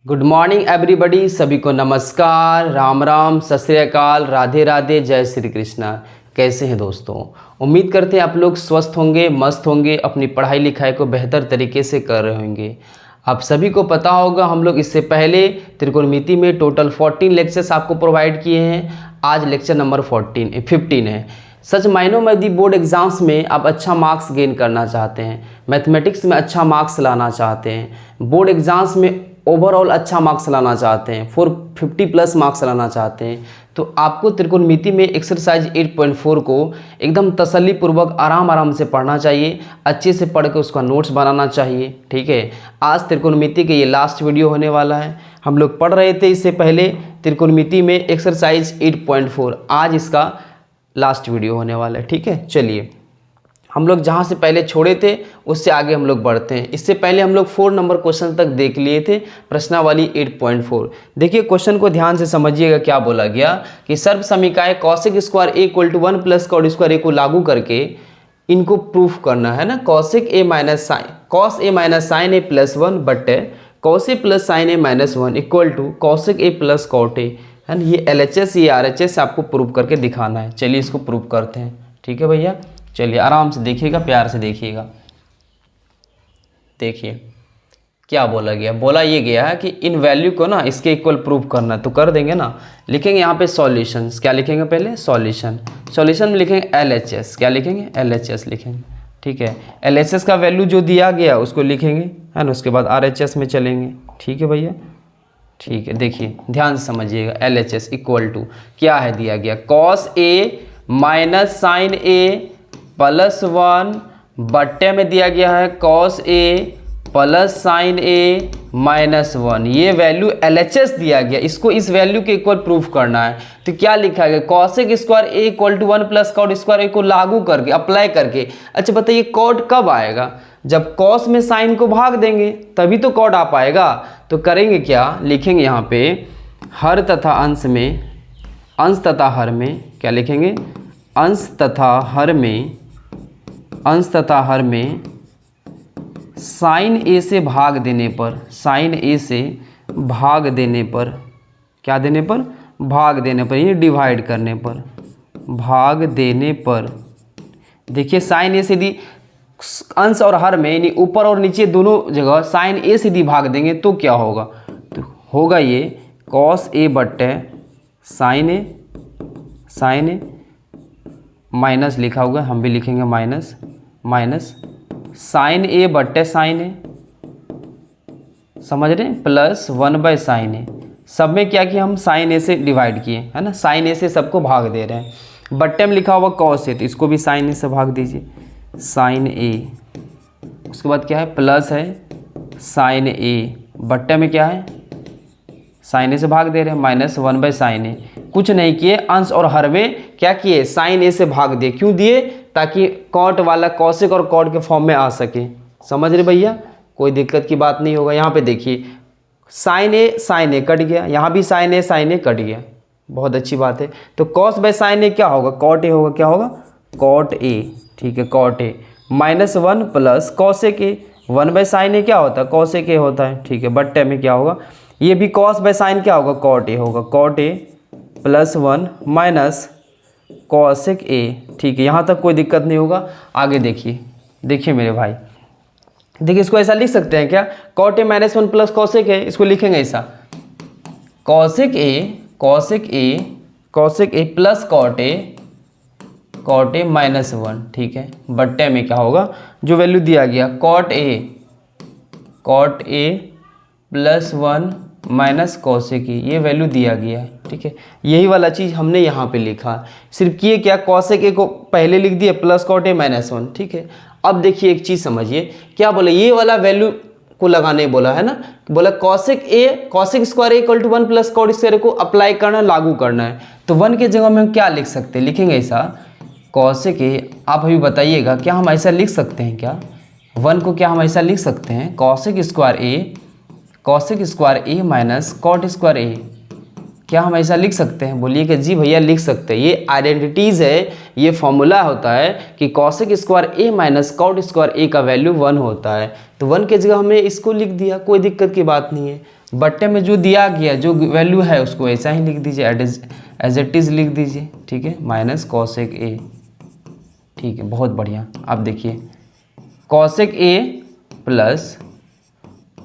Good morning everybody, सभी को नमस्कार, राम राम, सत श्री अकाल, राधे राधे, जय श्री कृष्णा। कैसे हैं दोस्तों? उम्मीद करते हैं आप लोग स्वस्थ होंगे, मस्त होंगे, अपनी पढ़ाई लिखाई को बेहतर तरीके से कर रहे होंगे। आप सभी को पता होगा हम लोग इससे पहले त्रिकोणमिति में टोटल 14 लेक्चर्स आपको प्रोवाइड किए हैं। आज लेक्चर नंबर 15 है। सच मायनों में यदि बोर्ड एग्जाम्स में आप अच्छा मार्क्स गेन करना चाहते हैं, मैथमेटिक्स में अच्छा मार्क्स लाना चाहते हैं, बोर्ड एग्जाम्स में ओवरऑल अच्छा मार्क्स लाना चाहते हैं, 450 प्लस मार्क्स लाना चाहते हैं, तो आपको त्रिकोणमिति में एक्सरसाइज 8.4 को एकदम तसल्लीपूर्वक आराम से पढ़ना चाहिए। अच्छे से पढ़ के उसका नोट्स बनाना चाहिए। ठीक है, आज त्रिकोणमिति के ये लास्ट वीडियो होने वाला है। हम लोग पढ़ रहे थे इससे पहले त्रिकोणमिति में एक्सरसाइज 8.4, आज इसका लास्ट वीडियो होने वाला है। ठीक है, चलिए हम लोग जहाँ से पहले छोड़े थे उससे आगे हम लोग बढ़ते हैं। इससे पहले हम लोग 4 नंबर क्वेश्चन तक देख लिए थे प्रश्नावली 8.4। देखिए क्वेश्चन को ध्यान से समझिएगा। क्या बोला गया कि सर्व समीकरण cosec square A equal to 1 plus cot square A को लागू करके इनको प्रूफ करना है ना। Cosec A minus sine cos A minus sine A plus 1 but cos A plus sine A minus 1 equal to cosec A plus cot A, है ना। ये LHS ये RHS आपको प्रूफ करके दिखाना है। चलिए इसको प्रूफ करते हैं। ठीक है भैया, चलिए आराम से देखिएगा, प्यार से देखिएगा। देखिए क्या बोला गया, बोला ये गया है कि इन वैल्यू को ना इसके इक्वल प्रूफ करना है, तो कर देंगे ना। लिखेंगे यहाँ पे सॉल्यूशंस। क्या लिखेंगे? पहले सॉल्यूशन में लिखेंगे LHS। क्या लिखेंगे? LHS लिखेंगे। ठीक है, LHS का वैल्यू जो दिया गया उसको लिखेंगे, है ना। उसके बाद RHS में चलेंगे। ठीक है भैया, ठीक है। देखिए ध्यान से समझिएगा। LHS इक्वल टू क्या है दिया गया, cos A minus sine A plus 1 बट्टे में दिया गया है cos A plus sine A minus 1। ये वैल्यू LHS दिया गया, इसको इस वैल्यू के इक्वल प्रूफ करना है। तो क्या लिखा गया, cosec square A equal to 1 plus cot square A को लागू करके, अप्लाई करके। अच्छा बताइए कॉट कब आएगा? जब कॉस में साइन को भाग देंगे तभी तो कॉट आ पाएगा। तो करेंगे क्या, लिखेंगे यहाँ पे हर तथा अंश में, अंश तथा हर में क्या लिखेंगे, अंश तथा हर में, अंश तथा हर में साइन ए से भाग देने पर, साइन ए से भाग देने पर, क्या देने पर, भाग देने पर, ये डिवाइड करने पर, भाग देने पर। देखिए साइन ए से यदि अंश और हर में यानी ऊपर और नीचे दोनों जगह साइन ए से यदि भाग देंगे तो क्या होगा, तो होगा ये कॉस ए बट्टे sign A, sine A minus लिखा होगा, हम भी लिखेंगे माइनस, माइनस साइन ए बट्टे साइन ए, समझ रहे हैं, प्लस 1 बाय साइन ए। सब में क्या किया, हम साइन ए से डिवाइड किए, है ना। साइन ए से सबको भाग दे रहे हैं। बट्टे में लिखा हुआ कॉस ए, तो इसको भी साइन ए से भाग दीजिए, साइन ए। उसके बाद क्या है, प्लस है साइन ए, बट्टे में क्या है, साइन ए से भाग दे रहे हैं, माइनस 1 बाय साइन ए। कुछ नहीं किए, अंश और हर में क्या किए, साइन ए से भाग दिए। क्यों दिए? ताकि कॉट वाला कॉसेक और कॉट के फॉर्म में आ सके। समझ रहे भैया, कोई दिक्कत की बात नहीं होगा। यहाँ पे देखिए साइन ए कट गया, यहाँ भी साइन ए कट गया, बहुत अच्छी बात है। तो कॉस बाय साइन ए क्या होगा, कॉट ए होगा। क्या होगा, कॉट ए। ठीक है, cot A minus 1 plus cosec A, 1 by sine A क्या होता है, कॉसेक ए होता है। ठीक है, बट्टे में क्या होगा, ये भी कॉस बाय साइन क्या होगा, कॉट ए होगा, cot A plus 1 minus cosec A. ठीक है, यहाँ तक कोई दिक्कत नहीं होगा। आगे देखिए, देखिए मेरे भाई, देखिए इसको ऐसा लिख सकते हैं क्या, cot A minus 1 plus cosec A, इसको लिखेंगे ऐसा, cosec A, cosec A, cosec A plus cot A minus 1। ठीक है, बट्टे में क्या होगा, जो वैल्यू दिया गया cot A plus 1 minus cosec A, ये वैल्यू दिया गया है। ठीक है, यही वाला चीज़ हमने यहाँ पे लिखा, सिर्फ किए क्या, कॉसेक ए को पहले लिख दिए प्लस कॉट ए माइनस 1। ठीक है, अब देखिए एक चीज़ समझिए, क्या बोले, ये वाला वैल्यू को लगाने बोला है ना, बोला cosec A, cosec square A equal to 1 plus cot square को अप्लाई करना, लागू करना है। तो 1 के जगह में हम क्या लिख सकते हैं, लिखेंगे ऐसा कॉसेक ए। आप अभी बताइएगा क्या हम ऐसा लिख सकते हैं क्या, 1 को क्या हम ऐसा लिख सकते हैं, cosec square A minus cot square A, क्या हम ऐसा लिख सकते हैं? बोलिए कि जी भैया लिख सकते हैं। ये आइडेंटिटीज़ है, ये फॉर्मूला होता है कि कॉसेक स्क्वायर ए माइनस कॉट स्क्वायर ए का वैल्यू 1 होता है। तो 1 के जगह हमने इसको लिख दिया, कोई दिक्कत की बात नहीं है। बट्टे में जो दिया गया जो वैल्यू है उसको ऐसा ही लिख दीजिए, एज इट इज़ लिख दीजिए, ठीक है, माइनस कॉसेक ए। ठीक है, बहुत बढ़िया। अब देखिए cosec A plus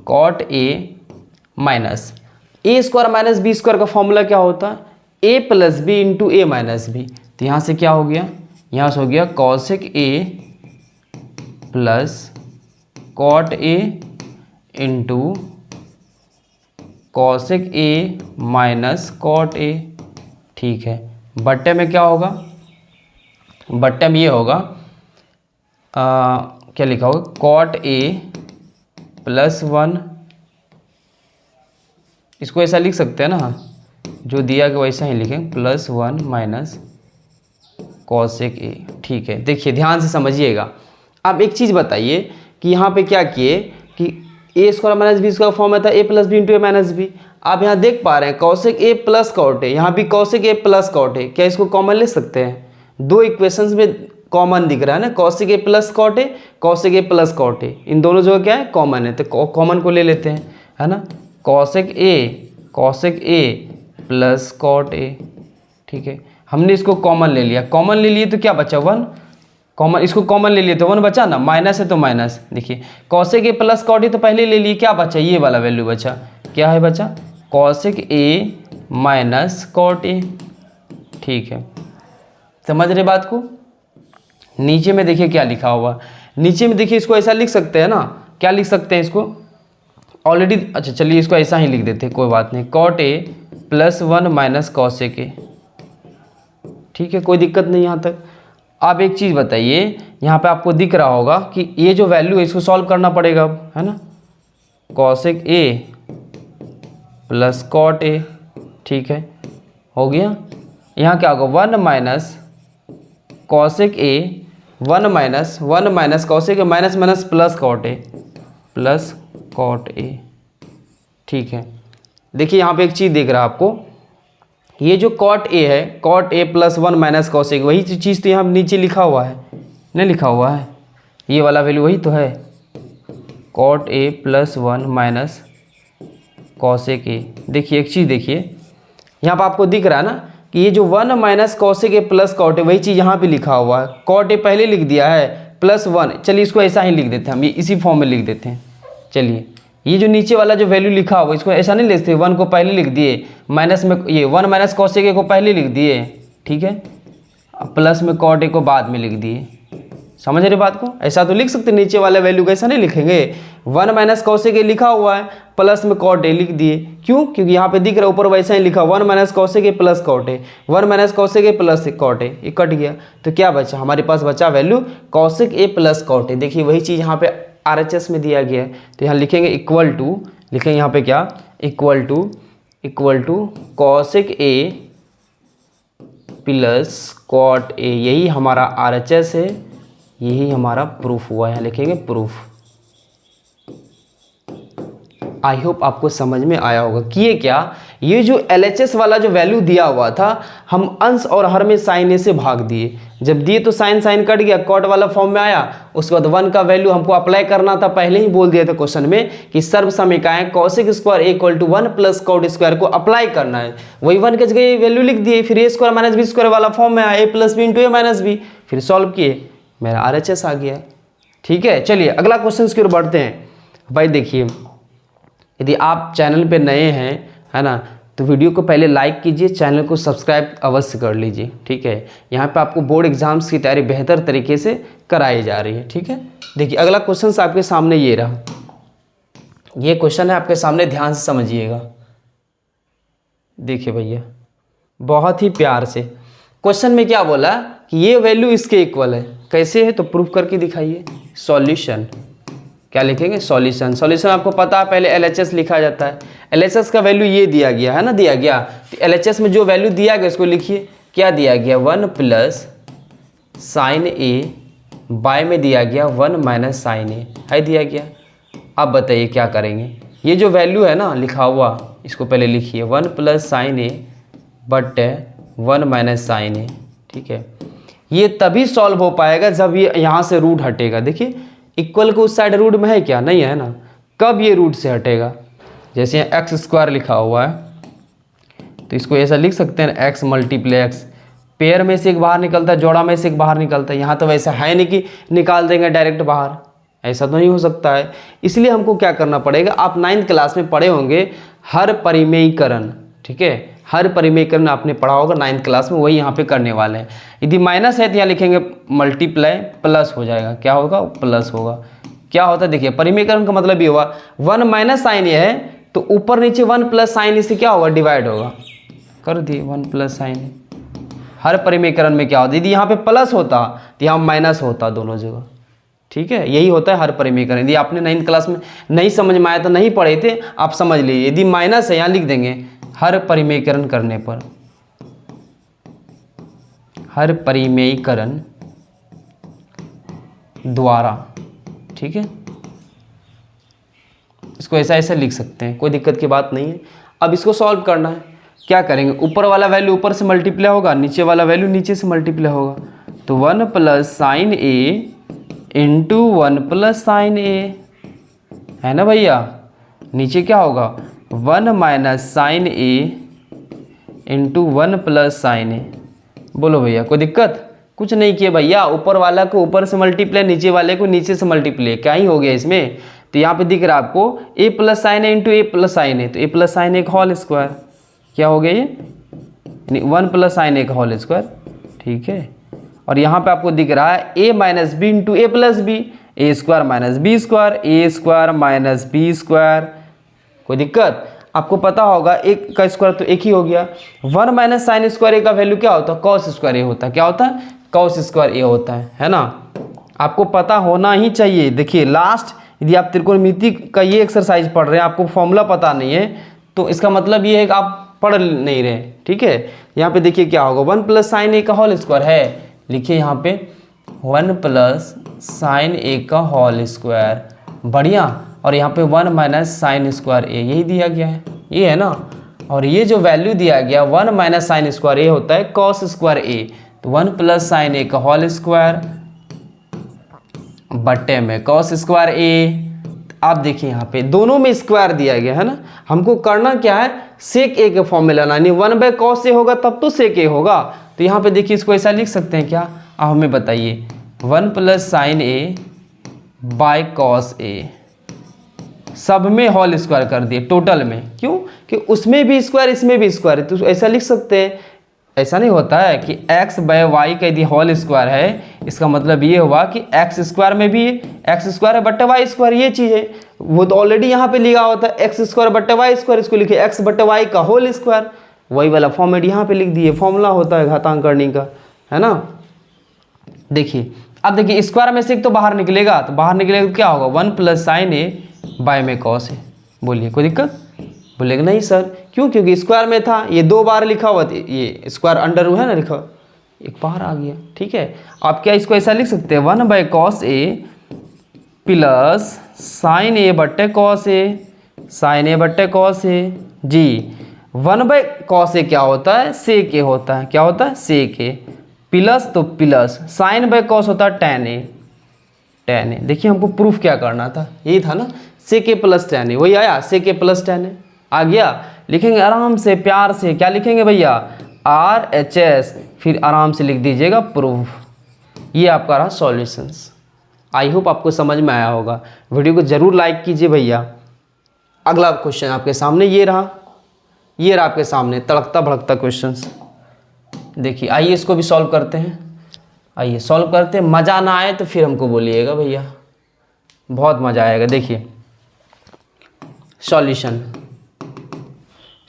cot A minus A square minus B square का फॉर्मूला क्या होता है, A plus B into A minus B. तो यहाँ से क्या हो गया, यहाँ से हो गया cosec A plus cot A into cosec A minus cot A. ठीक है, बट्टे में क्या होगा, बट्टे में ये होगा क्या लिखा होगा, कॉट ए प्लस 1, इसको ऐसा लिख सकते हैं ना, जो दिया गया वैसा ही लिखें, प्लस 1 माइनस कॉसेक ए। ठीक है, देखिए ध्यान से समझिएगा। अब एक चीज़ बताइए कि यहाँ पे क्या किए कि A square minus B square form में था A plus B into A minus B. आप यहाँ देख पा रहे हैं cosec A plus cot A, यहाँ भी cosec A plus cot A, क्या इसको कॉमन ले सकते हैं, दो इक्वेशंस में कॉमन दिख रहा है ना, cosec A plus cot A, cosec A plus cot A, इन दोनों जगह क्या है, कॉमन है, तो कॉमन को ले लेते हैं, है ना, cosec A plus cot A. ठीक है, हमने इसको कॉमन ले लिया, कॉमन ले लिए तो क्या बचा 1, कॉमन इसको कॉमन ले लिए तो 1 बचा ना, माइनस है तो माइनस। देखिए cosec A plus cot A तो पहले ले लिए, क्या बचा, ये वाला वैल्यू बचा, क्या है बचा, cosec A minus cot A. ठीक है, समझ रहे बात को। नीचे में देखिए क्या लिखा हुआ, नीचे में देखिए इसको ऐसा लिख सकते हैं ना, क्या लिख सकते हैं इसको ऑलरेडी, अच्छा चलिए इसको ऐसा ही लिख देते हैं, कोई बात नहीं, cot A plus 1 minus cosec A. ठीक है, कोई दिक्कत नहीं यहाँ तक। आप एक चीज़ बताइए, यहाँ पे आपको दिख रहा होगा कि ये जो वैल्यू है इसको सॉल्व करना पड़ेगा अब, है ना, cosec A plus cot A. ठीक है, हो गया। यहाँ क्या होगा 1 minus cosec A, 1 minus cosec A minus minus plus cot A. ठीक है, देखिए यहाँ पे एक चीज़ दिख रहा है आपको, ये जो कॉट ए है, cot A plus 1 minus cosec, वही चीज़ तो यहाँ नीचे लिखा हुआ है, नहीं लिखा हुआ है, ये वाला वैल्यू वही तो है, cot A plus 1 minus cosec A. देखिए एक चीज़ देखिए, यहाँ पर आपको दिख रहा है ना कि ये जो 1 minus cosec A plus cot A, वही चीज़ यहाँ पे लिखा हुआ है, कॉट ए पहले लिख दिया है प्लस 1, चलिए इसको ऐसा ही लिख देते हैं हम, ये इसी फॉर्म में लिख देते हैं। चलिए ये जो नीचे वाला जो वैल्यू लिखा हुआ इसको ऐसा नहीं लिखते, 1 को पहले लिख दिए, माइनस में ये 1 माइनस कॉसेक ए को पहले लिख दिए, ठीक है, प्लस में कॉट ए को बाद में लिख दिए। समझ रहे बात को, ऐसा तो लिख सकते, नीचे वाले वैल्यू को ऐसा नहीं लिखेंगे, 1 माइनस कॉसेक ए लिखा हुआ है, प्लस में कॉट ए लिख दिए, क्यों, क्योंकि यहाँ पे दिख रहा है ऊपर वैसा ही लिखा 1 minus cosec A plus cot A, 1 minus cosec A plus cot A, ये कट गया, तो क्या बचा हमारे पास, बचा value cosec A plus cot A. देखिए वही चीज़ यहाँ पे RHS में दिया गया है, तो यहाँ लिखेंगे इक्वल टू, लिखेंगे यहाँ पे क्या, equal to cosec A plus cot A, यही हमारा RHS है, यही हमारा प्रूफ हुआ है, यहाँ लिखेंगे प्रूफ। आई होप आपको समझ में आया होगा कि ये क्या, ये जो LHS वाला जो वैल्यू दिया हुआ था, हम अंश और हर में साइन ए से भाग दिए, जब दिए तो साइन कट गया, कॉट वाला फॉर्म में आया, उसके बाद 1 का वैल्यू हमको अप्लाई करना था, पहले ही बोल दिया था क्वेश्चन में कि सर्व समीकरण cosec square equal to 1 plus cot square को अप्लाई करना है, वही 1 के जगह वैल्यू लिख दिए, फिर ए स्क्वायर माइनस बी स्क्वायर वाला फॉर्म में आया, ए plus B into A minus B, फिर सॉल्व किए, मेरा RHS आ गया। ठीक है, चलिए अगला क्वेश्चन की ओर बढ़ते हैं। भाई देखिए, यदि आप चैनल पे नए हैं, है ना, तो वीडियो को पहले लाइक कीजिए, चैनल को सब्सक्राइब अवश्य कर लीजिए। ठीक है, यहाँ पे आपको बोर्ड एग्जाम्स की तैयारी बेहतर तरीके से कराई जा रही है। ठीक है, देखिए अगला क्वेश्चन आपके सामने ये रहा, ये क्वेश्चन है आपके सामने, ध्यान से समझिएगा। देखिए भैया बहुत ही प्यार से, क्वेश्चन में क्या बोला कि ये वैल्यू इसके इक्वल है, कैसे है तो प्रूफ करके दिखाइए। सॉल्यूशन क्या लिखेंगे, सॉल्यूशन आपको पता है पहले LHS लिखा जाता है, LHS का वैल्यू ये दिया गया है ना, दिया गया, तो LHS में जो वैल्यू दिया गया इसको लिखिए, क्या दिया गया 1 प्लस साइन ए, बाय में दिया गया 1 माइनस साइन ए, है दिया गया। अब बताइए क्या करेंगे, ये जो वैल्यू है ना लिखा हुआ, इसको पहले लिखिए 1 प्लस साइन ए बट 1 माइनस साइन ए। ठीक है, ये तभी सॉल्व हो पाएगा जब ये यहाँ से रूट हटेगा। देखिए इक्वल को उस साइड रूट में है क्या, नहीं है ना, कब ये रूट से हटेगा, जैसे यहाँ एक्स स्क्वायर लिखा हुआ है तो इसको ऐसा लिख सकते हैं एक्स मल्टीप्लाई एक्स, पेयर में से एक बाहर निकलता है, जोड़ा में से एक बाहर निकलता है। यहाँ तो वैसा है नहीं कि निकाल देंगे डायरेक्ट बाहर, ऐसा तो नहीं हो सकता है। इसलिए हमको क्या करना पड़ेगा, आप 9th क्लास में पढ़े होंगे हर परिमेयीकरण, ठीक है, हर परिमेयीकरण आपने पढ़ा होगा 9th क्लास में, वही यहाँ पे करने वाले हैं। यदि माइनस है तो यहाँ लिखेंगे मल्टीप्लाई, प्लस हो जाएगा, क्या होगा, प्लस होगा। क्या होता है देखिए, परिमेयीकरण का मतलब ये हुआ 1 माइनस साइन ये है तो ऊपर नीचे 1 प्लस साइन इससे क्या होगा, डिवाइड होगा, कर दिए 1 प्लस साइन। हर परिमेयीकरण में क्या होता है, यदि यहाँ पे प्लस होता तो यहाँ माइनस होता दोनों जगह, ठीक है, यही होता है हर परिमेयीकरण। यदि आपने 9th क्लास में नहीं समझ में आया तो नहीं पढ़े थे, आप समझ लीजिए। यदि माइनस है यहाँ लिख देंगे हर परिमेयीकरण करने पर, हर परिमेयीकरण द्वारा, ठीक है, इसको ऐसा ऐसा लिख सकते हैं, कोई दिक्कत की बात नहीं है। अब इसको सॉल्व करना है, क्या करेंगे, ऊपर वाला वैल्यू ऊपर से मल्टीप्लाई होगा, नीचे वाला वैल्यू नीचे से मल्टीप्लाई होगा, तो 1 plus sine A into 1 plus sine ए, है ना भैया। नीचे क्या होगा, 1 minus sine A into 1 plus sine ए। बोलो भैया कोई दिक्कत, कुछ नहीं किया भैया, ऊपर वाला को ऊपर से मल्टीप्लाई, नीचे वाले को नीचे से मल्टीप्लाई, क्या ही हो गया इसमें। तो यहाँ पे दिख रहा है आपको ए plus sine A into A plus sine ए, तो ए प्लस साइन ए का होल स्क्वायर, क्या हो गया ये 1 प्लस साइन ए का होल स्क्वायर, ठीक है। और यहाँ पे आपको दिख रहा है ए माइनस बी इंटू ए प्लस बी, ए स्क्वायर माइनस बी स्क्वायर, ए स्क्वायर माइनस बी स्क्वायर, कोई दिक्कत। आपको पता होगा एक का स्क्वायर तो एक ही हो गया। 1 माइनस साइन स्क्वायर ए का वैल्यू क्या होता है, कॉस स्क्वायर ए होता है, क्या होता है, कॉस स्क्वायर ए होता है ना। आपको पता होना ही चाहिए। देखिए लास्ट यदि आप त्रिकोणमिति का ये एक्सरसाइज पढ़ रहे हैं, आपको फॉर्मूला पता नहीं है, तो इसका मतलब ये है कि आप पढ़ नहीं रहे, ठीक है। यहाँ पे देखिए क्या होगा, 1 प्लस साइन ए का होल स्क्वायर है, लिखिए यहाँ पे 1 प्लस साइन ए का होल स्क्वायर, बढ़िया। और यहाँ पे 1 माइनस साइन स्क्वायर ए, यही दिया गया है, ये है ना। और ये जो वैल्यू दिया गया 1 माइनस साइन स्क्वायर ए होता है कॉस स्क्वायर ए, तो 1 प्लस साइन ए का होल स्क्वायर बट्टे में कॉस स्क्वायर ए। आप देखिए यहाँ पे दोनों में स्क्वायर दिया गया है ना, हमको करना क्या है, सेक ए के फॉर्म में लाना, यानी 1 बाय कॉस ए होगा तब तो सेक ए होगा। तो यहाँ पे देखिए इसको ऐसा लिख सकते हैं क्या, आप हमें बताइए, 1 plus sine A by cos A, सब में होल स्क्वायर कर दिए टोटल में, क्यों कि उसमें भी स्क्वायर इसमें भी स्क्वायर है, तो ऐसा लिख सकते हैं। ऐसा नहीं होता है कि x बाय वाई का यदि होल स्क्वायर है, इसका मतलब ये हुआ कि एक्स स्क्वायर में भी एक्स स्क्वायर है बट्टे वाई स्क्वायर, ये चीज़ है, वो तो ऑलरेडी यहाँ पे लिखा होता है एक्स स्क्वायर बट्टे वाई स्क्वायर, इसको लिखे एक्स बट्टे वाई का होल स्क्वायर, वही वाला फॉर्मेट यहाँ पे लिख दिए, फॉर्मूला होता है घातांक करने का, है ना। देखिए अब देखिए स्क्वायर में से एक तो बाहर निकलेगा, तो बाहर निकलेगा तो क्या होगा, 1 प्लस साइन ए बाय में कॉस ए। बोलिए कोई दिक्कत, बोलेगा नहीं सर, क्यों, क्योंकि स्क्वायर में था, ये 2 बार लिखा हुआ था, ये स्क्वायर अंडर है ना लिखा, एक बार आ गया, ठीक है। आप क्या इसको ऐसा लिख सकते हैं, 1 by cos A plus sine A बट्टे कॉस ए, साइन ए बट्टे कॉस ए जी। 1 बाय कॉस ए क्या होता है, सेक ए होता है, क्या होता है, सेक ए, प्लस तो प्लस साइन बाय कॉस होता है टेन ए, टेन ए। देखिए हमको प्रूफ क्या करना था, यही था ना, सेक ए प्लस टेन ए, वही आया, सेक ए प्लस टेन ए आ गया। लिखेंगे आराम से प्यार से, क्या लिखेंगे भैया, RHS, फिर आराम से लिख दीजिएगा प्रूफ। ये आपका रहा सॉल्यूशंस। आई होप आपको समझ में आया होगा, वीडियो को जरूर लाइक कीजिए भैया। अगला क्वेश्चन आपके सामने ये रहा आपके सामने तड़कता भड़कता क्वेश्चंस। देखिए आइए इसको भी सॉल्व करते हैं, आइए सॉल्व करते हैं। मज़ा ना आए तो फिर हमको बोलिएगा भैया, बहुत मज़ा आएगा। देखिए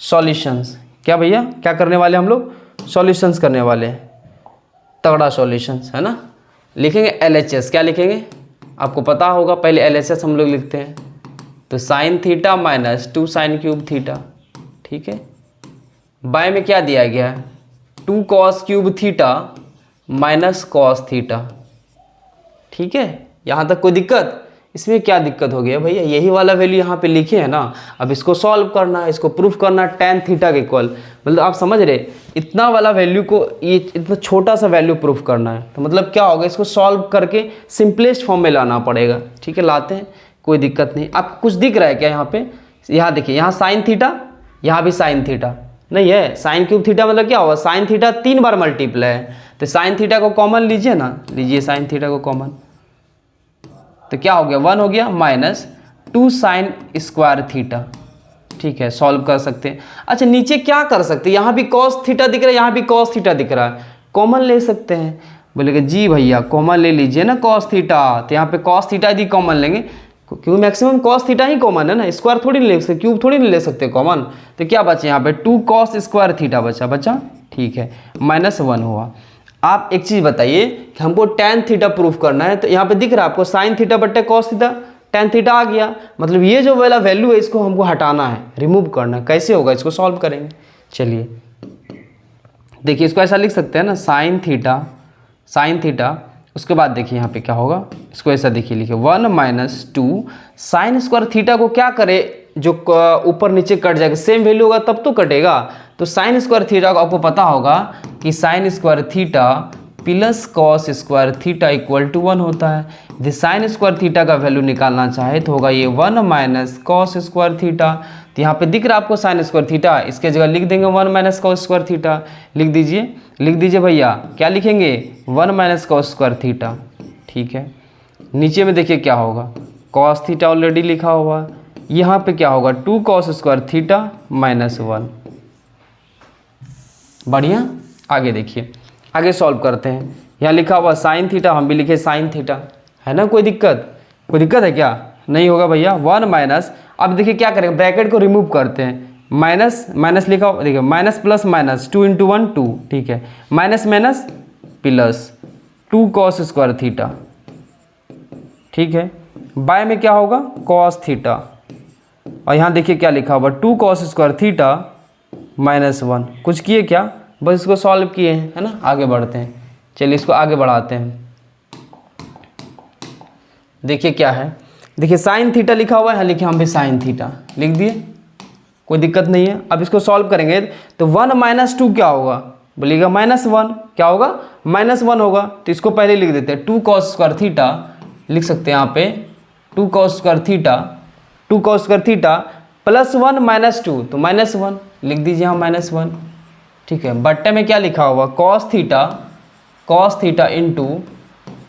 सॉल्यूशंस क्या भैया, क्या करने वाले हम लोग, सॉल्यूशंस करने वाले हैं, तगड़ा सॉल्यूशंस है ना। लिखेंगे LHS, क्या लिखेंगे, आपको पता होगा पहले LHS हम लोग लिखते हैं, तो sine theta minus 2 sine cube theta, ठीक है। बाय में क्या दिया गया है, 2 cos cube theta minus cos theta, ठीक है। यहाँ तक कोई दिक्कत, इसमें क्या दिक्कत हो गया भैया, यही वाला वैल्यू यहाँ पे लिखे है ना। अब इसको सॉल्व करना है, इसको प्रूफ करना है tan थीटा के इक्वल, मतलब आप समझ रहे, इतना वाला वैल्यू को, ये इतना छोटा सा वैल्यू प्रूफ करना है, तो मतलब क्या होगा, इसको सॉल्व करके सिंपलेस्ट फॉर्म में लाना पड़ेगा, ठीक है। लाते हैं, कोई दिक्कत नहीं। आपको कुछ दिख रहा है क्या यहाँ पे, यहाँ देखिए, यहाँ साइन थीटा, यहाँ भी साइन थीटा नहीं है, साइन क्यूब थीटा मतलब क्या होगा, साइन थीटा 3 बार मल्टीप्लाई है, तो साइन थीटा को कॉमन लीजिए ना, लीजिए साइन थीटा को कॉमन, तो क्या हो गया 1 हो गया माइनस 2 साइन स्क्वायर थीटा। ठीक है, सॉल्व कर सकते हैं। अच्छा नीचे क्या कर सकते हैं, यहाँ भी कॉस थीटा दिख रहा है, यहाँ भी कॉस थीटा दिख रहा है, कॉमन ले सकते हैं। बोलेगा जी भैया कॉमन ले लीजिए ना कॉस थीटा, तो यहाँ पे कॉस थीटा यदि कॉमन लेंगे, क्योंकि मैक्सिमम कॉस थीटा ही कॉमन है ना, स्क्वायर थोड़ी नहीं ले सकते, क्यूब थोड़ी नहीं ले सकते कॉमन, तो क्या बचा यहाँ पे 2 कॉस स्क्वायर थीटा बचा। ठीक है, -1 हुआ। आप एक चीज़ बताइए कि हमको tan थीटा प्रूफ करना है, तो यहाँ पे दिख रहा है आपको साइन थीटा बट्टे कॉस थीटा, tan थीटा आ गया, मतलब ये जो वाला वैल्यू है इसको हमको हटाना है, रिमूव करना है। कैसे होगा, इसको सॉल्व करेंगे। चलिए देखिए, इसको ऐसा लिख सकते हैं ना, साइन थीटा, उसके बाद देखिए यहाँ पे क्या होगा, इसको ऐसा देखिए लिखिए 1 - 2 साइन स्क्वायर थीटा को क्या करे, जो ऊपर नीचे कट जाएगा, सेम वैल्यू होगा तब तो कटेगा, तो साइन स्क्वायर थीटा को आपको पता होगा कि sine square theta plus cos square theta equal to 1 होता है। यदि साइन स्क्वायर थीटा का वैल्यू निकालना चाहे तो होगा ये 1 माइनस कॉस स्क्वायर थीटा, तो यहाँ पे दिख रहा है आपको साइन स्क्वायर थीटा, इसके जगह लिख देंगे 1 माइनस कॉस स्क्वायर थीटा, लिख दीजिए भैया, क्या लिखेंगे 1 माइनस कॉस स्क्वायर थीटा। ठीक है, नीचे में देखिए क्या होगा, कॉस थीटा ऑलरेडी लिखा हुआ, यहाँ पे क्या होगा 2 कॉस स्क्वायर थीटा -1। बढ़िया, आगे देखिए, आगे सॉल्व करते हैं। यहाँ लिखा हुआ साइन थीटा, हम भी लिखे साइन थीटा, है ना, कोई दिक्कत है क्या, नहीं होगा भैया। 1 माइनस, अब देखिए क्या करेंगे, ब्रैकेट को रिमूव करते हैं, माइनस लिखा हुआ देखिए, माइनस प्लस माइनस 2 × 1 2, ठीक है, minus plus 2 cos square theta. ठीक है, बाय में क्या होगा कॉस थीटा, और यहाँ देखिए क्या लिखा हुआ 2 कॉस स्क्वायर थीटा -1। कुछ किए क्या, बस इसको सॉल्व किए हैं, है ना। आगे बढ़ते हैं, चलिए इसको आगे बढ़ाते हैं। देखिए क्या है, देखिए साइन थीटा लिखा हुआ है, यहाँ लिखिए हम भी साइन थीटा लिख दिए, कोई दिक्कत नहीं है। अब इसको सॉल्व करेंगे तो 1 - 2 क्या होगा, बोलिएगा -1, क्या होगा -1 होगा, तो इसको पहले लिख देते हैं 2 कॉस स्क्वायर थीटा, लिख सकते हैं यहाँ पे 2 कॉस स्क्वायर थीटा प्लस 1 - 2, तो -1 लिख दीजिए यहाँ -1। ठीक है, बट्टे में क्या लिखा हुआ cos theta into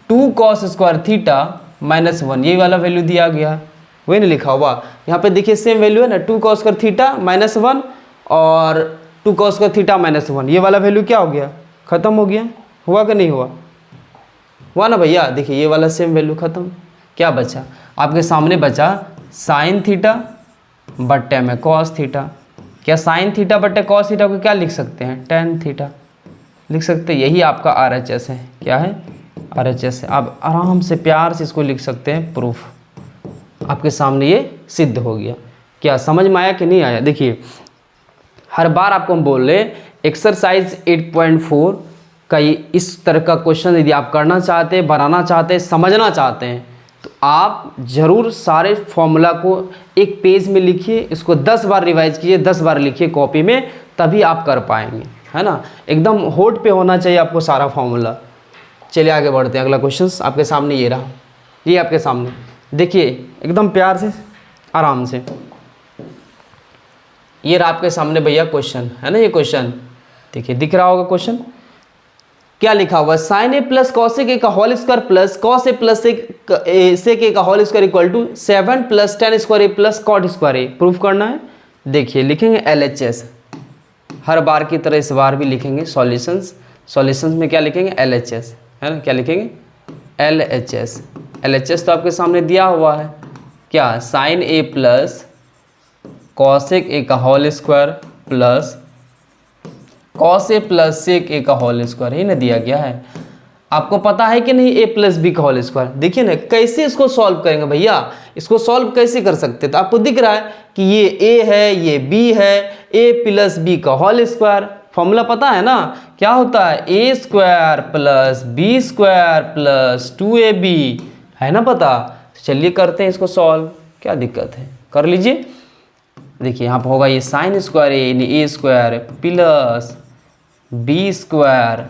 2 cos square theta -1, ये वाला वैल्यू दिया गया, वही नहीं लिखा हुआ। यहाँ पे देखिए सेम वैल्यू है ना, 2 कॉस स्क्वायर थीटा -1 और 2 कॉस स्क्वायर थीटा -1, ये वाला वैल्यू क्या हो गया, खत्म हो गया, हुआ कि नहीं हुआ ना भैया। देखिए ये वाला सेम वैल्यू खत्म, क्या बचा आपके सामने, बचा साइन थीटा बट्टे में कॉस थीटा। क्या साइन थीटा बट्टे कॉस थीटा को क्या लिख सकते हैं, tan थीटा लिख सकते हैं, यही आपका RHS है। क्या है, RHS है। आप आराम से प्यार से इसको लिख सकते हैं, प्रूफ आपके सामने ये सिद्ध हो गया। क्या समझ में आया कि नहीं आया। देखिए हर बार आपको हम बोल रहे एक्सरसाइज 8.4 का इस तरह का क्वेश्चन यदि आप करना चाहते हैं, बनाना चाहते हैं, समझना चाहते हैं, तो आप ज़रूर सारे फॉर्मूला को एक पेज में लिखिए, इसको 10 बार रिवाइज कीजिए, 10 बार लिखिए कॉपी में, तभी आप कर पाएंगे, है ना। एकदम होठ पे होना चाहिए आपको सारा फॉर्मूला। चलिए आगे बढ़ते हैं, अगला क्वेश्चन आपके सामने ये रहा, ये आपके सामने देखिए एकदम प्यार से आराम से, ये रहा आपके सामने भैया क्वेश्चन, है ना। ये क्वेश्चन देखिए दिख रहा होगा क्वेश्चन, क्या लिखा हुआ, sine A plus cosec A का whole square plus cos A plus sec A का whole square equal to 7 + tan square A plus cot square A proof करना है। देखिए लिखेंगे LHS, हर बार की तरह इस बार भी लिखेंगे सॉल्यूशंस में क्या लिखेंगे LHS, है ना। क्या लिखेंगे LHS तो आपके सामने दिया हुआ है, क्या sine A plus cosec A का whole square plus cos A plus sec A का होल स्क्वायर, ही ना दिया गया है। आपको पता है कि नहीं a + b का होल स्क्वायर। देखिए ना कैसे इसको सॉल्व करेंगे भैया, इसको सॉल्व कैसे कर सकते हैं, तो आपको दिख रहा है कि ये a है, ये b है, a + b का होल स्क्वायर, फॉर्मूला पता है ना, क्या होता है a² + b² + 2ab, है ना पता। चलिए करते हैं इसको सॉल्व, क्या दिक्कत है, कर लीजिए। देखिए यहाँ पर होगा ये साइन स्क्वायर a यानी a² plus b²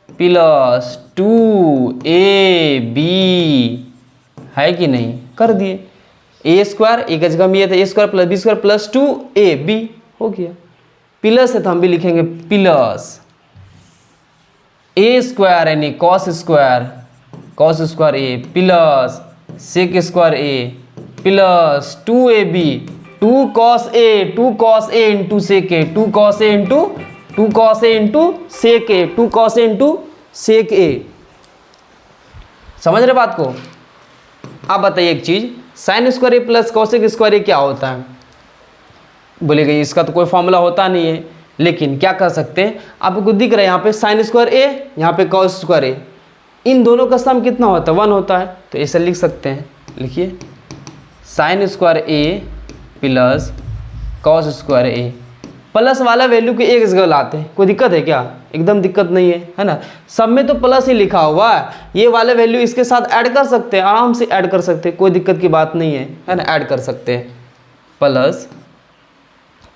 plus 2ab, है कि नहीं, कर दिए। ए स्क्वायर, ए का जगह में ये था A square plus B square plus 2ab हो गया। प्लस है तो हम भी लिखेंगे प्लस ए स्क्वायर यानी cos square A plus sec square A plus 2ab 2 cos a into sec A 2 cos a into sec A sec A. समझ रहे बात को? आप बताइए एक चीज, sine square A plus cosec square A क्या होता है? बोलेगा इसका तो कोई फॉर्मूला होता नहीं है, लेकिन क्या कर सकते हैं, आपको दिख रहा है यहाँ पे साइन स्क्वायर ए, यहाँ पे कॉस स्क्वायर ए, इन दोनों का सम कितना होता है? 1 होता है। तो ऐसे लिख सकते हैं, लिखिए sign square A plus cos square A. Plus वाला वैल्यू को एक जगह लाते हैं, कोई दिक्कत है क्या? एकदम दिक्कत नहीं है ना। सब में तो प्लस ही लिखा हुआ है, ये वाले वैल्यू इसके साथ ऐड कर सकते हैं, आराम से ऐड कर सकते हैं, कोई दिक्कत की बात नहीं है ना, ऐड कर सकते हैं। प्लस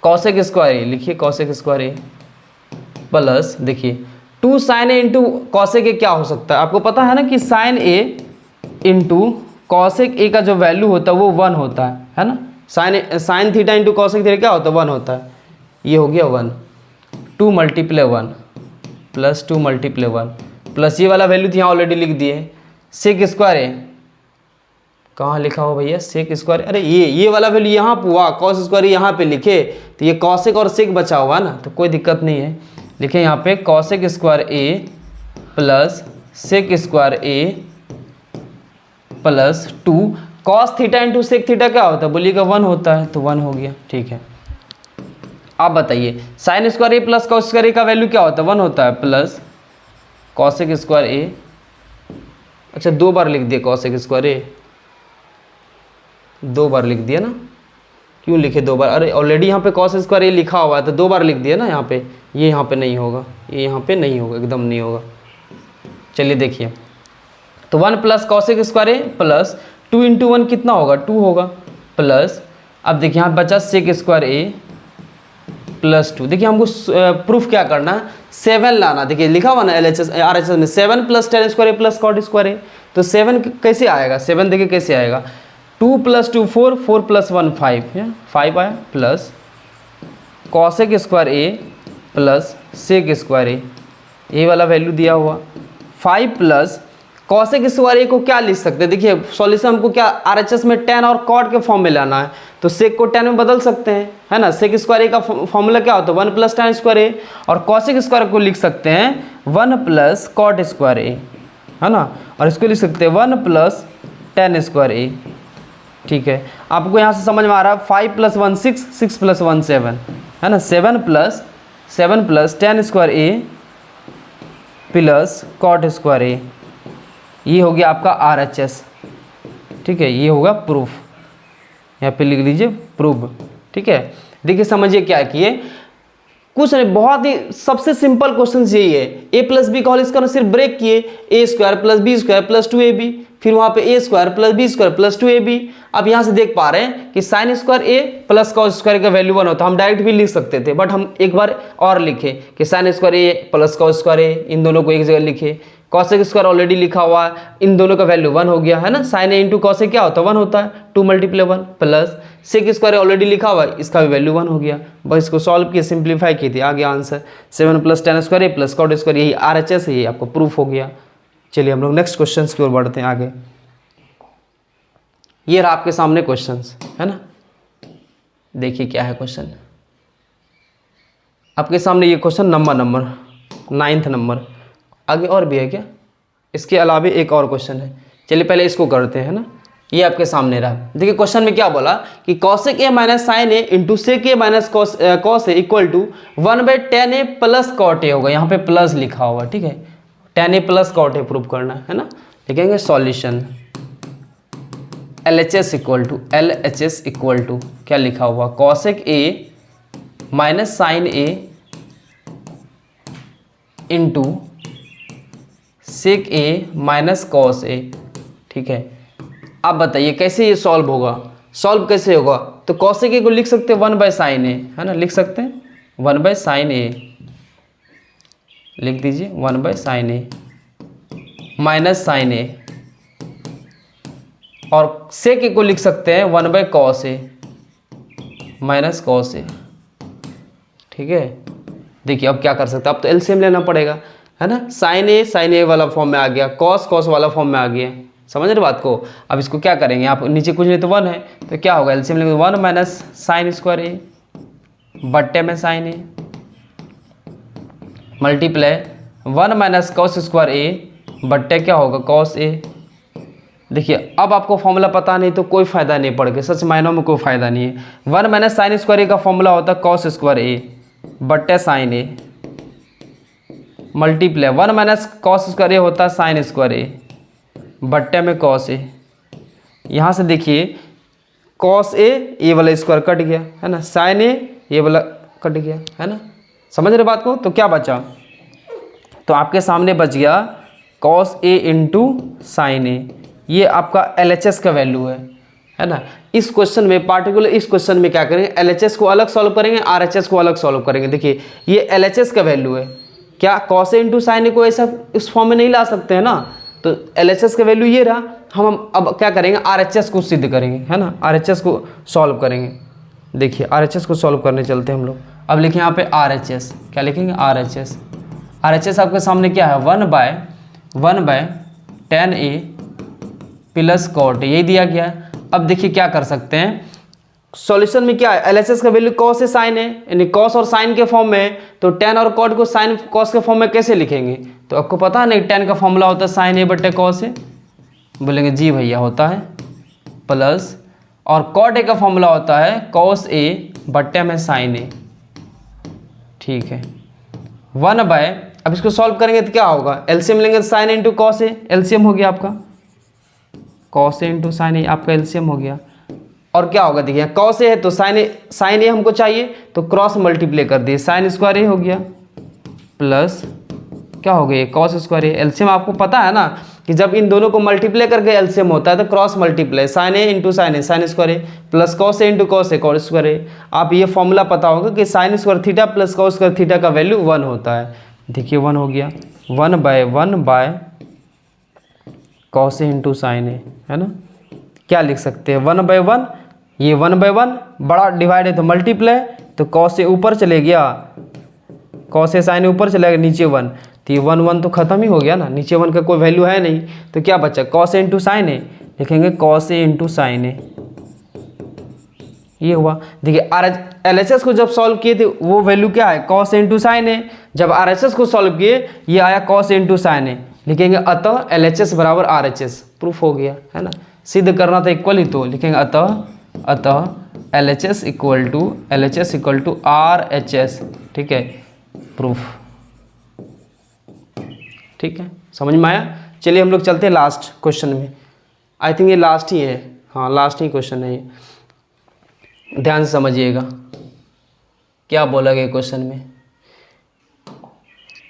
कॉसेक स्क्वायर ए, लिखिए कॉसेक स्क्वायर ए प्लस देखिए 2 sine A into cosec A क्या हो सकता है? आपको पता है ना कि sine A into cosec A का जो वैल्यू होता है वो 1 होता है ना। Sine theta into cosec theta क्या होता है? 1 होता है। ये हो गया 1, 2 मल्टीप्लाई 1 प्लस 2 मल्टीप्लाई 1 प्लस ये वाला वैल्यू तो यहाँ ऑलरेडी लिख दिए, सेक स्क्वायर ए कहाँ लिखा हो भैया? सेक स्क्वायर, अरे ये वाला वैल्यू यहाँ पे हुआ, कॉस स्क्वायर यहाँ पे लिखे, तो ये कॉसेक और सेक बचा हुआ ना, तो कोई दिक्कत नहीं है। लिखे यहाँ पे cosec square A plus sec square A plus 2 cos theta into sec theta क्या होता है? बोलिएगा 1 होता है, तो 1 हो गया। ठीक है, आप बताइए sign square A plus cos square ए का वैल्यू क्या होता है? 1 होता है प्लस कॉसेक स्क्वायर ए, अच्छा 2 बार लिख दिए कॉसेक स्क्वायर ए, 2 बार लिख दिया ना। क्यों लिखे 2 बार? अरे ऑलरेडी यहाँ पे कॉस स्क्वायर ए लिखा हुआ है तो 2 बार लिख दिया ना यहाँ पे। ये यहाँ पे नहीं होगा, ये यहाँ पे नहीं होगा, एकदम नहीं होगा। चलिए देखिए, तो 1 plus cosec square A plus 2 into 1 कितना होगा? 2 होगा प्लस, अब देखिए यहाँ बचा सेक स्क्वायर ए प्लस 2। देखिए हमको प्रूफ क्या करना है? 7 लाना। देखिए लिखा हुआ ना LHS RHS में 7 plus ten square A plus cot square ए, तो 7 कैसे आएगा? 7 देखिए कैसे आएगा? 2 प्लस 2 4, 4 प्लस 1 5, 5 आया plus cosec square A plus sec square ए, ये वाला वैल्यू दिया हुआ 5 प्लस कॉसेक स्क्वायर ए को क्या लिख सकते हैं? देखिए सॉल्यूशन हमको क्या RHS में टेन और कॉट के फॉर्म में लाना है, तो सेक को टेन में बदल सकते हैं, है ना। सेक स्क्वायर ए का फॉर्मूला क्या होता है? 1 प्लस टेन स्क्वायर ए, और कॉसेक स्क्वायर को लिख सकते हैं 1 प्लस कॉट स्क्वायर ए, है ना, और इसको लिख सकते हैं 1 प्लस टेन स्क्वायर ए। ठीक है, आपको यहाँ से समझ में आ रहा है? 5 प्लस 1 6, 6 प्लस 1 7, है ना। 7 plus ten square A plus cot square ए, ये हो गया आपका RHS। ठीक है, ये होगा प्रूफ, यहाँ पे लिख लीजिए प्रूफ। ठीक है, देखिए समझिए क्या किए, कुछ नहीं, बहुत ही सबसे सिंपल क्वेश्चन यही है। a प्लस बी का होल स्क्वायर सिर्फ ब्रेक किए, A square plus B square plus 2ab, फिर वहाँ पे A square plus B square plus 2ab। अब यहाँ से देख पा रहे हैं कि sine square A plus cos square का वैल्यू 1 होता है, हम डायरेक्ट भी लिख सकते थे, बट हम एक बार और लिखे कि sine square A plus cos square ए, इन दोनों को एक जगह लिखे। कॉसेक स्क्वायर ऑलरेडी लिखा हुआ है, इन दोनों का वैल्यू 1 हो गया, है ना। साइन ए इंटू कॉसेक क्या होता है? 1 होता है, 2 multiply 1 plus sec square already लिखा हुआ है, इसका भी वैल्यू 1 हो गया। बस इसको सॉल्व किए, सिंप्लीफाई की थी, आ गया answer 7 plus ten square A plus cot square, यही RHS है, ये आपको प्रूफ हो गया। चलिए हम लोग नेक्स्ट क्वेश्चन की ओर बढ़ते हैं आगे। ये रहा आपके सामने क्वेश्चन, है ना। देखिए क्या है क्वेश्चन आपके सामने, ये क्वेश्चन नंबर 9th नंबर, आगे और भी है क्या? इसके अलावा एक और क्वेश्चन है, चलिए पहले इसको करते हैं, है ना। ये आपके सामने रहा, देखिए क्वेश्चन में क्या बोला कि cosec A minus sine A into sec A minus cos A equal to 1/tan A plus cot A होगा, यहाँ पे प्लस लिखा हुआ, ठीक है। tan A plus cot A prove करना है ना। लिखेंगे सॉल्यूशन LHS इक्वल टू क्या लिखा हुआ? Cosec A minus sine A into sec A minus cos A, ठीक है। आप बताइए कैसे ये सॉल्व होगा? सॉल्व कैसे होगा? तो कॉसेक ए को लिख सकते हैं 1/sin ए, है ना, लिख सकते हैं 1/sin ए, लिख दीजिए 1/sin ए माइनस साइन ए, और सेक ए को लिख सकते हैं 1/cos A minus cos A। ठीक है, देखिए अब क्या कर सकते हैं, अब तो एलसीएम लेना पड़ेगा, है ना। sin A वाला फॉर्म में आ गया, cos वाला फॉर्म में आ गया, समझ रहे बात को। अब इसको क्या करेंगे, आप नीचे कुछ नहीं तो 1 है, तो क्या होगा, एलसीएम लेंगे 1 माइनस sin स्क्वायर A बट्टे में sin A multiply 1 minus cos square A बट्टे क्या होगा cos A। देखिए अब आपको फॉर्मूला पता नहीं तो कोई फ़ायदा नहीं पड़ के, सच मायनों में कोई फ़ायदा नहीं है। 1 माइनस साइन स्क्वायर ए का फॉर्मूला होता है cos स्क्वायर ए बट्टे sign A multiply 1 minus cos square ए होता है साइन स्क्वायर ए बट्टे में cos ए। यहाँ से देखिए cos ए वाला स्क्वायर कट गया, है ना, साइन ए वाला कट गया, है ना, समझ रहे बात को। तो क्या बचा, तो आपके सामने बच गया cos ए इंटू साइन ए, ये आपका LHS का वैल्यू है ना। इस क्वेश्चन में पार्टिकुलर इस क्वेश्चन में क्या करेंगे, LHS को अलग सॉल्व करेंगे, RHS को अलग सॉल्व करेंगे। देखिए ये LHS का वैल्यू है, क्या cos A इंटू साइन ए को ऐसा इस फॉर्म में नहीं ला सकते हैं ना, तो LHS का वैल्यू ये रहा। हम अब क्या करेंगे, RHS को सिद्ध करेंगे, है ना, RHS को सॉल्व करेंगे। देखिए RHS को सॉल्व करने चलते हैं हम लोग। अब लिखें यहाँ पे RHS, क्या लिखेंगे RHS आपके सामने क्या है, 1/tan A प्लस cot यही दिया गया है। अब देखिए क्या कर सकते हैं, सॉल्यूशन में क्या है, LHS का वैल्यू cos से sin है, यानी cos और sin के फॉर्म में है, तो tan और cot को sin cos के फॉर्म में कैसे लिखेंगे, तो आपको पता है नहीं, tan का फॉर्मूला होता है sin A बटे cos A, बोलेंगे जी भैया होता है, प्लस और cot A का फॉर्मूला होता है cos A बटे में sin A। ठीक है, 1 बाय, अब इसको सॉल्व करेंगे तो क्या होगा, एलसीएम लेंगे तो sin A into cos A, LCM हो गया आपका cos A इंटू साइन ए, आपका एलसीएम हो गया। और क्या होगा, देखिए cos A है तो साइन ए हमको चाहिए, तो क्रॉस मल्टीप्लाई कर दिए, साइन स्क्वायर ए हो गया प्लस क्या हो गया cos स्क्वायर ए। एलसीएम आपको पता है ना कि जब इन दोनों को मल्टीप्लाई करके एलसीएम होता है तो cross multiply, sine A into sine A sine square A plus cos A into cos A cos square A. आप ये फॉर्मूला पता होगा कि sine square theta plus cos square theta का वैल्यू 1 होता है। देखिए 1 हो गया, 1/1 cos A इंटू साइन ए, है ना। क्या लिख सकते हैं, 1/1, ये 1/1 बड़ा डिवाइड है तो मल्टीप्लाई, तो cos A ऊपर चले गया, cos A साइन ऊपर चले गया, नीचे 1, तो ये 1 तो खत्म ही हो गया ना, नीचे 1 का कोई वैल्यू है नहीं, तो क्या बचा cos A इंटू साइन ए, लिखेंगे cos A इंटू साइन ए, ये हुआ। देखिए LHS को जब सॉल्व किए थे वो वैल्यू क्या है, cos A इंटू साइन ए, जब RHS को सॉल्व किए ये आया cos A इंटू साइन ए, लिखेंगे अतः LHS बराबर RHS, प्रूफ हो गया, है ना। सिद्ध करना था इक्वल ही, तो लिखेंगे अतः LHS इक्वल टू RHS, ठीक है, प्रूफ। ठीक है, समझ में आया। चलिए हम लोग चलते हैं लास्ट क्वेश्चन में, आई थिंक ये लास्ट ही है, हाँ लास्ट ही क्वेश्चन है ये, ध्यान से समझिएगा क्या बोला गया क्वेश्चन में।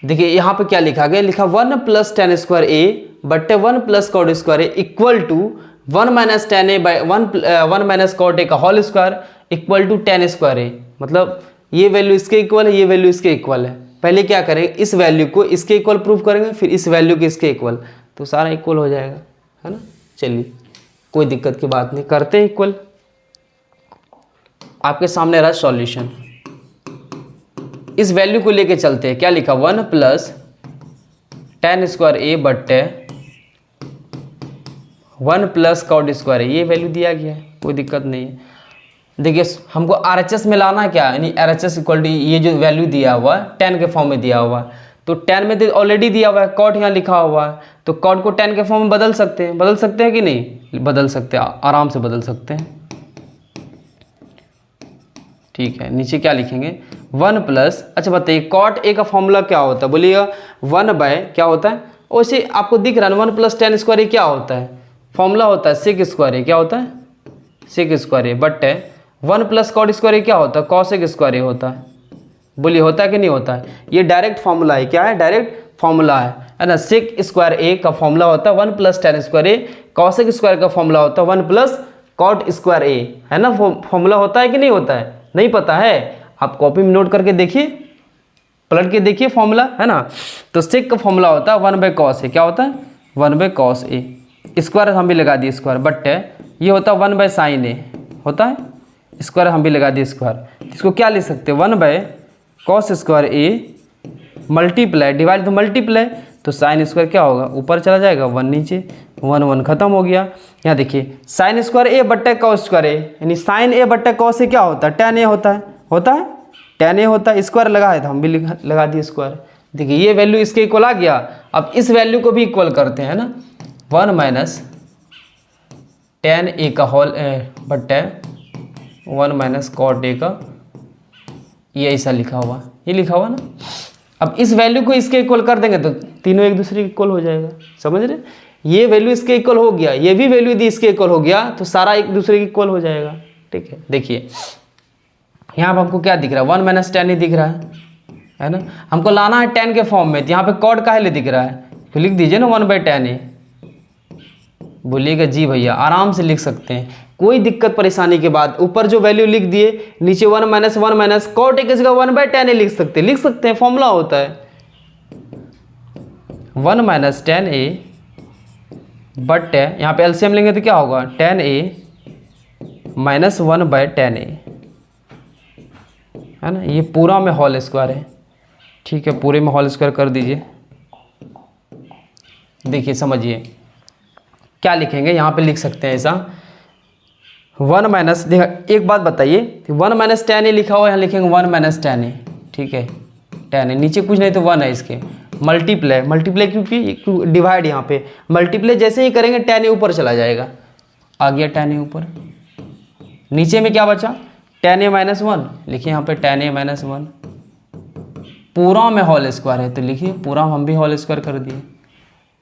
देखिए यहाँ पे क्या लिखा गया, लिखा 1 प्लस tan स्क्वायर ए बट्टे 1 plus cot square A equal to 1 minus tan A by 1 minus cot A का whole square equal to tan square A. मतलब ये वैल्यू इसके इक्वल है, ये वैल्यू इसके इक्वल है। पहले क्या करेंगे, इस वैल्यू को इसके इक्वल प्रूव करेंगे, फिर इस वैल्यू के इसके इक्वल, तो सारा इक्वल हो जाएगा, है ना। चलिए कोई दिक्कत की बात नहीं, करते हैं इक्वल। आपके सामने रहा सॉल्यूशन, इस वैल्यू को लेके चलते हैं। क्या लिखा, 1 प्लस tan स्क्वायर ए बट्टे 1 प्लस cot स्क्वायर ए, ये वैल्यू दिया गया है, कोई दिक्कत नहीं है। देखिए हमको RHS में लाना क्या है, यानी RHS इक्वल टू ये जो वैल्यू दिया हुआ है tan के फॉर्म में दिया हुआ है, तो tan में ऑलरेडी दिया हुआ है, cot यहाँ लिखा हुआ है, तो cot को tan के फॉर्म में बदल सकते हैं कि नहीं, बदल सकते हैं, आराम से बदल सकते हैं। ठीक है, नीचे क्या लिखेंगे, 1 प्लस, अच्छा बताइए cot A का फॉर्मूला क्या होता है, बोलिएगा 1 बाय क्या होता है, वैसे आपको दिख रहा है 1 प्लस tan स्क्वायर ए क्या होता है, फॉर्मूला होता है sec स्क्वायर ए, क्या होता है sec स्क्वायर ए, बट 1 प्लस cot स्क्वायर ए क्या होता है, cos स्क्वायर ए होता है। बोलिए होता है कि नहीं होता है, ये डायरेक्ट फॉर्मूला है, क्या है, डायरेक्ट फॉर्मूला है ना। sec स्क्वायर ए का फॉर्मूला होता है 1 प्लस tan स्क्वायर ए, cos स्क्वायर का फॉर्मूला होता है 1 प्लस cot स्क्वायर ए, है ना। फॉर्मूला होता है कि नहीं होता है, नहीं पता है, आप कॉपी में नोट करके देखिए, पलट के देखिए फॉर्मूला, है ना। तो sec का फॉर्मूला होता है 1/cos ए, क्या होता है 1/cos ए, स्क्वायर हम भी लगा दिए स्क्वायर, बट ये होता है 1 बाय साइन ए, होता है स्क्वायर, हम भी लगा दिए स्क्वायर। इसको क्या लिख सकते हैं 1 by cos square A multiply divide, तो मल्टीप्लाई तो साइन स्क्वायर क्या होगा, ऊपर चला जाएगा 1 नीचे, 1 1 खत्म हो गया। यहाँ देखिए साइन स्क्वायर ए बट्टा कॉस स्क्वायर ए, यानी साइन ए बट्टा कॉस ए क्या होता है, tan ए होता है, tan ए होता है। स्क्वायर लगा है तो हम भी लगा दिए स्क्वायर। देखिए ये वैल्यू इसके इक्वल आ गया। अब इस वैल्यू को भी इक्वल करते हैं ना, 1 माइनस tan ए का होल बट्टा 1 माइनस कॉट ए का, ये ऐसा लिखा हुआ, ये लिखा हुआ ना। अब इस वैल्यू को इसके इक्वल कर देंगे तो तीनों एक दूसरे के इक्वल हो जाएगा, समझ रहे। ये वैल्यू इसके इक्वल हो गया, ये भी वैल्यू यदि इसके इक्वल हो गया तो सारा एक दूसरे के इक्वल हो जाएगा, ठीक है। देखिए यहाँ पर हमको क्या दिख रहा है, 1 माइनस tan ए दिख रहा है ना। हमको लाना है tan के फॉर्म में, तो यहाँ पे कॉट काहे लिए दिख रहा है, तो लिख दीजिए ना 1 बाई tan ए। बोलिएगा जी भैया, आराम से लिख सकते हैं, कोई दिक्कत परेशानी के बाद। ऊपर जो वैल्यू लिख दिए, नीचे 1 माइनस कॉट ए की जगह 1 बाई tan ए लिख सकते हैं, फॉर्मूला होता है 1 माइनस tan ए बट यहाँ पे एलसीएम लेंगे तो क्या होगा, tan A minus 1 by tan ए, है ना। ये पूरा में होल स्क्वायर है, ठीक है, पूरे में होल स्क्वायर कर दीजिए। देखिए समझिए क्या लिखेंगे, यहाँ पे लिख सकते हैं ऐसा 1 माइनस, देखा एक बात बताइए, 1 माइनस tan ए लिखा हुआ है, यहाँ लिखेंगे 1 माइनस tan ए, ठीक है, tan ए नीचे कुछ नहीं तो 1 है इसके, मल्टीप्लाई क्योंकि डिवाइड, यहाँ पे मल्टीप्लाई जैसे ही करेंगे tan ए ऊपर चला जाएगा, आ गया tan ए ऊपर। नीचे में क्या बचा, tan ए माइनस 1, लिखिए यहाँ पे tan ए माइनस 1, पूरा में होल स्क्वायर है तो लिखिए पूरा हम भी होल स्क्वायर कर दिए,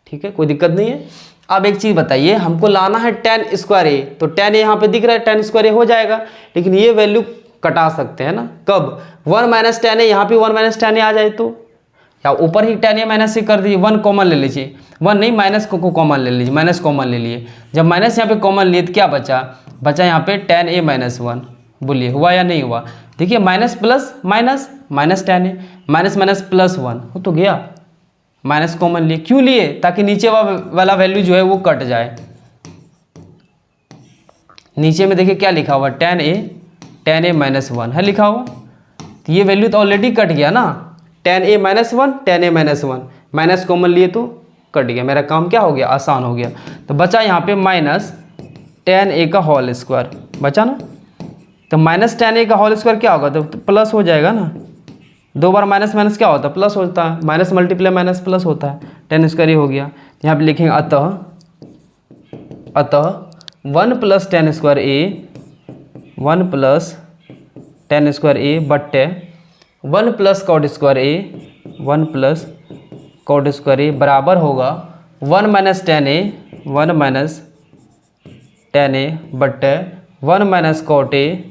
ठीक है, कोई दिक्कत नहीं है। अब एक चीज़ बताइए, हमको लाना है tan स्क्वायर ए, तो tan ए यहाँ पे दिख रहा है, tan स्क्वायर ए हो जाएगा, लेकिन ये वैल्यू कटा सकते हैं ना, कब 1 माइनस tan ए, यहाँ पे 1 माइनस tan ए आ जाए तो, या ऊपर ही tan ए माइनस से कर दीजिए, 1 कॉमन ले लीजिए, 1 नहीं माइनस को कॉमन ले लीजिए, माइनस कॉमन ले लिए, जब माइनस यहाँ पे कॉमन लिए तो क्या बचा यहाँ पे tan ए माइनस 1, बोलिए हुआ या नहीं हुआ। देखिए माइनस प्लस माइनस tan ए, माइनस प्लस 1 हो तो गया, माइनस कॉमन लिए, क्यों लिए, ताकि नीचे वाला वैल्यू जो है वो कट जाए। नीचे में देखिए क्या लिखा हुआ, tan ए माइनस 1 है लिखा हुआ, तो ये वैल्यू तो ऑलरेडी कट गया ना, tan ए माइनस 1, माइनस कॉमन लिए तो कट गया, मेरा काम क्या हो गया, आसान हो गया। तो बचा यहाँ पे माइनस tan ए का होल स्क्वायर बचा ना, तो माइनस tan ए का होल स्क्वायर क्या होगा, तो प्लस हो जाएगा ना, 2 बार माइनस क्या होता है, प्लस होता है, माइनस मल्टीप्लाई माइनस प्लस होता है, tan स्क्वायर ही हो गया। यहाँ पे लिखेंगे अतः 1 plus tan square A, 1 plus tan square A बट्टे 1 प्लस कॉट स्क्वायर ए, 1 प्लस कॉट स्क्वायर ए बराबर होगा 1 माइनस tan ए, 1 माइनस tan ए बट्टे 1 माइनस कॉट ए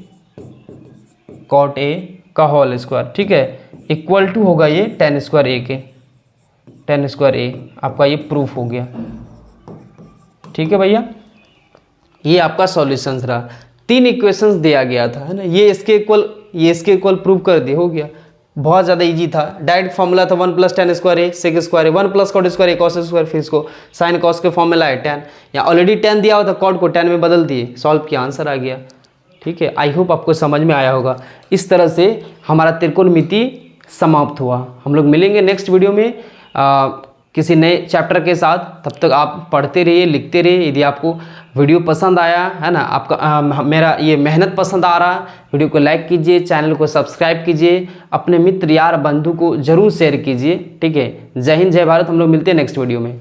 का होल स्क्वायर, ठीक है, इक्वल टू होगा ये tan स्क्वायर ए के, tan स्क्वायर ए आपका ये प्रूफ हो गया, ठीक है भैया। ये आपका सॉल्यूशन रहा, 3 इक्वेशंस दिया गया था, है ना, ये इसके इक्वल प्रूव कर दिए, हो गया, बहुत ज़्यादा इजी था। डायरेक्ट फॉर्मूला था 1 प्लस tan स्क्वायर ए सेक स्क्वायर ए, 1 प्लस कॉट स्क्वायर ए कॉस स्क्वायर, फिर इसको साइन कॉस के फॉर्म में लाए tan, या ऑलरेडी tan दिया हुआ था, कॉट को tan में बदल दिए, सॉल्व किया, आंसर आ गया, ठीक है। आई होप आपको समझ में आया होगा। इस तरह से हमारा त्रिकोणमिति समाप्त हुआ। हम लोग मिलेंगे नेक्स्ट वीडियो में किसी नए चैप्टर के साथ। तब तक आप पढ़ते रहिए, लिखते रहिए। यदि आपको वीडियो पसंद आया है ना, आपका मेरा ये मेहनत पसंद आ रहा है, वीडियो को लाइक कीजिए, चैनल को सब्सक्राइब कीजिए, अपने मित्र यार बंधु को जरूर शेयर कीजिए, ठीक है। जय हिंद, जय भारत। हम लोग मिलते हैं नेक्स्ट वीडियो में।